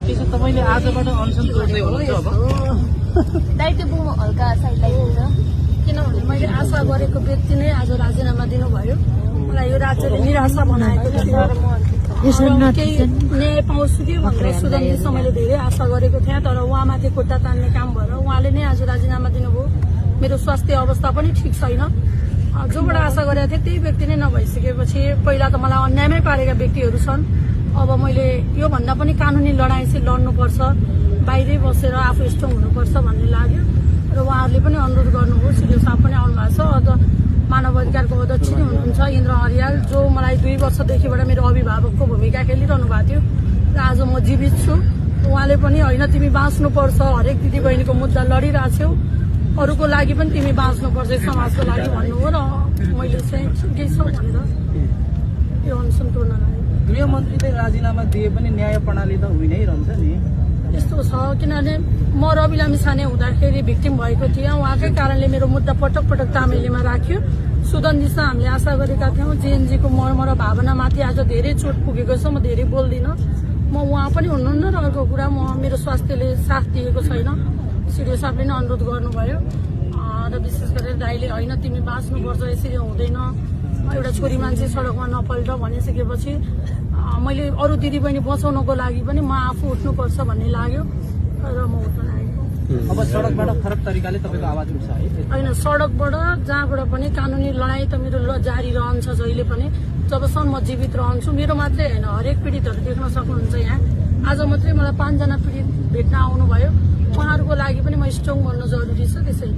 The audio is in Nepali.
त्यसो तपाईले आजबाट अनसन गर्दै हुनुहुन्छ अब दाइते बुम हल्का साइड लागिन्छ किनभने मैले आशा गरेको व्यक्ति नै आज राजीनामा दिनुभयो। मलाई यो राज्यले निराशा बनाएको थियो। केही न्याय पाउँछु कि भनेर सुदनजीसँग मैले धेरै आशा गरेको थिएँ, तर उहाँमाथि खुट्टा तान्ने काम भएर उहाँले नै आज राजीनामा दिनुभयो। मेरो स्वास्थ्य अवस्था पनि ठिक छैन। जोबाट आशा गरेको थिएँ त्यही व्यक्ति नै नभइसकेपछि पहिला त मलाई अन्यायमै पारेका व्यक्तिहरू छन्। अब मैले योभन्दा पनि कानुनी लडाईँ चाहिँ लड्नुपर्छ, बाहिरै बसेर आफू स्ट्रङ हुनुपर्छ भन्ने लाग्यो र उहाँहरूले पनि अनुरोध गर्नुभयो। सिडिओ साहब पनि आउनु भएको छ। अझ मानव अधिकारको अध्यक्ष नै हुनुहुन्छ इन्द्र हरियाल, जो मलाई 2 वर्षदेखिबाट मेरो अभिभावकको भूमिका खेलिरहनु भएको थियो र आज म जीवित छु। उहाँले पनि होइन तिमी बाँच्नुपर्छ, हरेक दिदीबहिनीको मुद्दा लडिरहेछौ, अरूको लागि पनि तिमी बाँच्नुपर्छ, समाजको लागि भन्नुभयो र मैले चाहिँ ठिकै छ भनेर यो अनसन गर्न लाग्यो। गृहमन्त्रीले राजीनामा दिए पनि न्याय प्रणाली त हुइ नै रहन्छ नि। यस्तो छ किनभने म रवि लामिछाने हुँदाखेरि भिक्टिम भएको थिएँ। उहाँकै कारणले मेरो मुद्दा पटक पटक तामेलीमा राख्यो। सुदनजीसँग हामीले आशा गरेका थियौँ। जेएनजीको मर्म र भावनामाथि आज धेरै चोट पुगेको छ। म धेरै बोल्दिनँ। म उहाँ पनि हुनुहुन्न र अर्को कुरा मेरो स्वास्थ्यले साथ दिएको छैन। सिडिओ साहबले नै अनुरोध गर्नुभयो र विशेष गरेर दाइले होइन तिमी बाँच्नुपर्छ, यसरी हुँदैन, एउटा छोरी मान्छे सडकमा नपल्ट भनिसकेपछि मैले अरू दिदीबहिनी बचाउनको लागि पनि म आफू उठ्नुपर्छ भन्ने लाग्यो र म उठ्न लागेको। अब सडकबाट फरक तरिकाले तपाईँको आवाज उठ्छ है? होइन, सडकबाट जहाँबाट पनि कानुनी लडाईँ त मेरो जारी रहन्छ जहिले पनि, जबसम्म म जीवित रहन्छु। मेरो मात्रै होइन, हरेक पीडितहरू देख्न सक्नुहुन्छ यहाँ। आज मात्रै मलाई 5 जना पीडित भेट्न आउनुभयो। उहाँहरूको लागि पनि म स्ट्रङ बन्न जरुरी छ। त्यसैले